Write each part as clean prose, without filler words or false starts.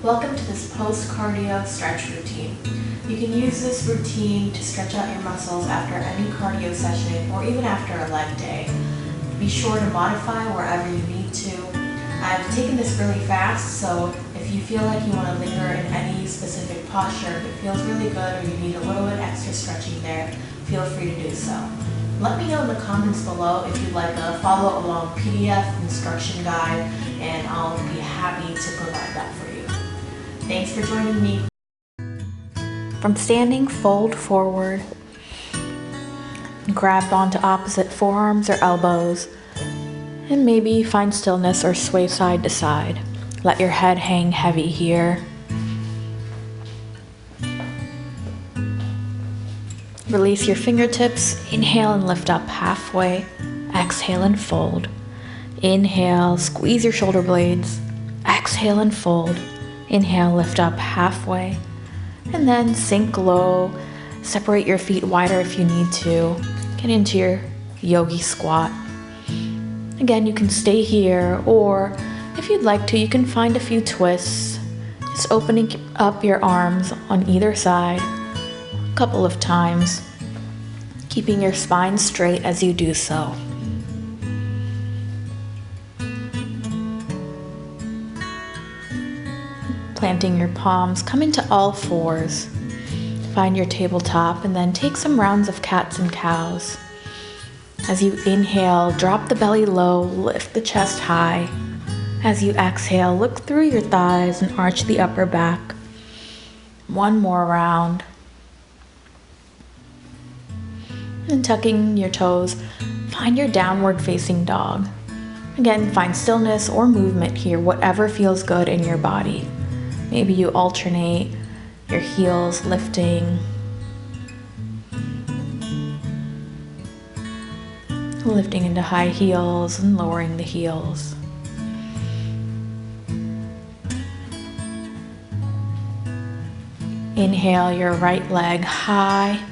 Welcome to this post-cardio stretch routine. You can use this routine to stretch out your muscles after any cardio session or even after a leg day. Be sure to modify wherever you need to. I've taken this really fast, so if you feel like you want to linger in any specific posture, if it feels really good or you need a little bit extra stretching there, feel free to do so. Let me know in the comments below if you'd like a follow-along PDF instruction guide, and I'll be happy to provide that for you. Thanks for joining me. From standing, fold forward, grab onto opposite forearms or elbows, and maybe find stillness or sway side to side. Let your head hang heavy here. Release your fingertips, inhale and lift up halfway, exhale and fold. Inhale, squeeze your shoulder blades, exhale and fold. Inhale, lift up halfway, and then sink low. Separate your feet wider if you need to. Get into your yogi squat. Again, you can stay here, or if you'd like to, you can find a few twists. Just opening up your arms on either side a couple of times, keeping your spine straight as you do so. Planting your palms, come into all fours. Find your tabletop and then take some rounds of cats and cows. As you inhale, drop the belly low, lift the chest high. As you exhale, look through your thighs and arch the upper back. One more round. And tucking your toes, find your downward facing dog. Again, find stillness or movement here, whatever feels good in your body. Maybe you alternate your heels lifting, lifting into high heels and lowering the heels. Inhale your right leg high,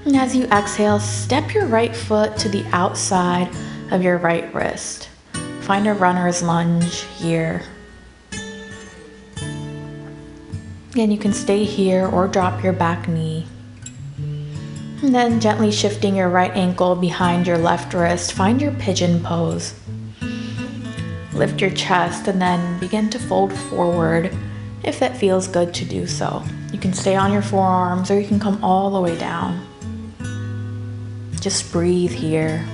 and as you exhale, step your right foot to the outside of your right wrist. Find a runner's lunge here. Again, you can stay here or drop your back knee. And then gently shifting your right ankle behind your left wrist, find your pigeon pose. Lift your chest and then begin to fold forward if that feels good to do so. You can stay on your forearms or you can come all the way down. Just breathe here.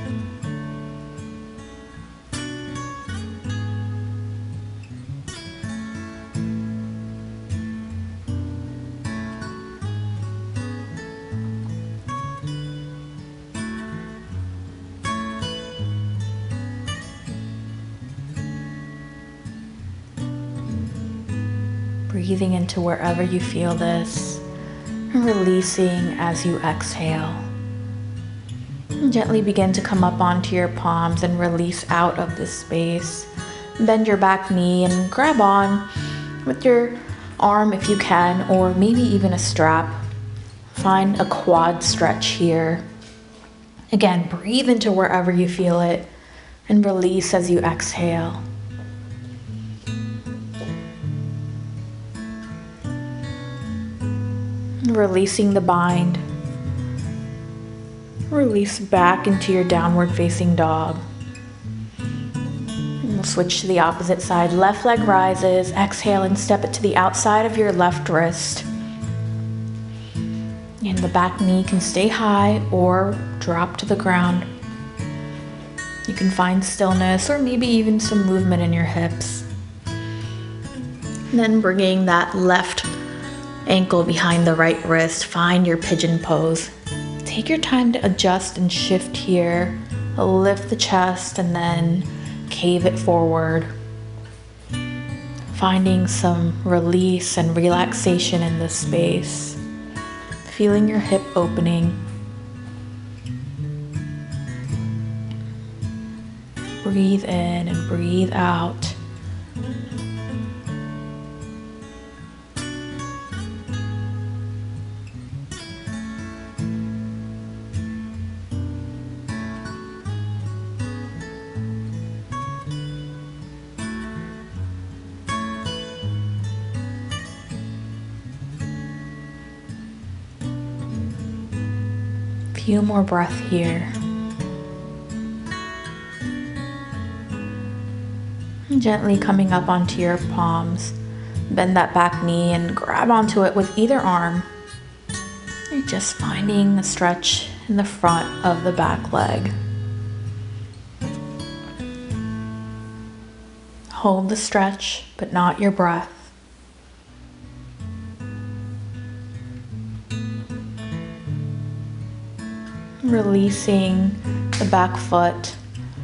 Breathing into wherever you feel this, and releasing as you exhale. And gently begin to come up onto your palms and release out of this space. Bend your back knee and grab on with your arm if you can, or maybe even a strap. Find a quad stretch here. Again, breathe into wherever you feel it and release as you exhale. Releasing the bind. Release back into your downward facing dog. And we'll switch to the opposite side. Left leg rises. Exhale and step it to the outside of your left wrist. And the back knee can stay high or drop to the ground. You can find stillness or maybe even some movement in your hips. And then bringing that left ankle behind the right wrist, find your pigeon pose. Take your time to adjust and shift here. Lift the chest and then cave it forward. Finding some release and relaxation in this space. Feeling your hip opening. Breathe in and breathe out. few more breaths here. Gently coming up onto your palms. Bend that back knee and grab onto it with either arm. You're just finding a stretch in the front of the back leg. Hold the stretch, but not your breath. Releasing the back foot.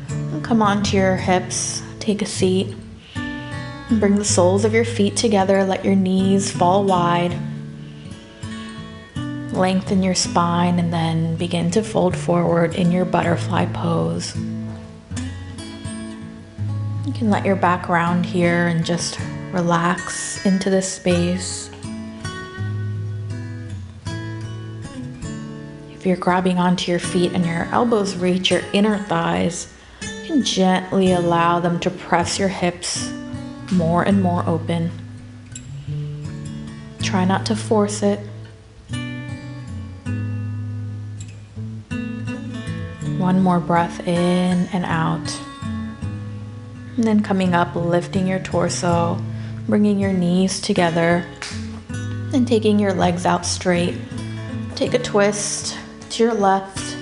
And come onto your hips. Take a seat. And bring the soles of your feet together. Let your knees fall wide. Lengthen your spine and then begin to fold forward in your butterfly pose. You can let your back round here and just relax into this space. If you're grabbing onto your feet and your elbows reach your inner thighs, you can gently allow them to press your hips more and more open. Try not to force it. One more breath in and out. And then coming up, lifting your torso, bringing your knees together, and taking your legs out straight. Take a twist to your left,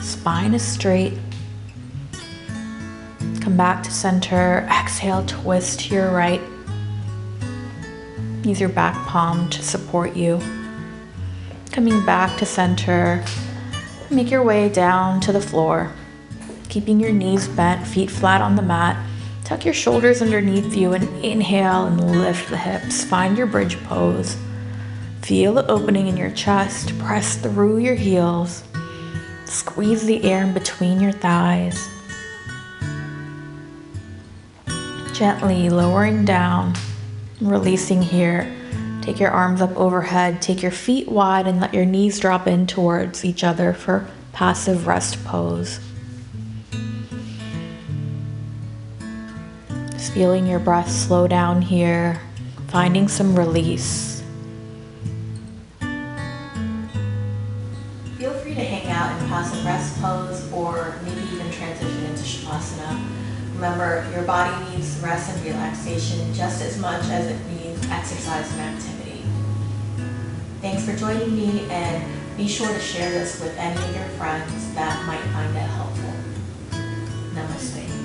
spine is straight. Come back to center, exhale, twist to your right. Use your back palm to support you. Coming back to center, make your way down to the floor. Keeping your knees bent, feet flat on the mat. Tuck your shoulders underneath you and inhale and lift the hips. Find your bridge pose. Feel the opening in your chest. Press through your heels. Squeeze the air in between your thighs. Gently lowering down, releasing here. Take your arms up overhead. Take your feet wide and let your knees drop in towards each other for passive rest pose. Just feeling your breath slow down here, finding some release. Feel free to hang out in passive rest pose or maybe even transition into Shavasana. Remember, your body needs rest and relaxation just as much as it needs exercise and activity. Thanks for joining me, and be sure to share this with any of your friends that might find it helpful. Namaste.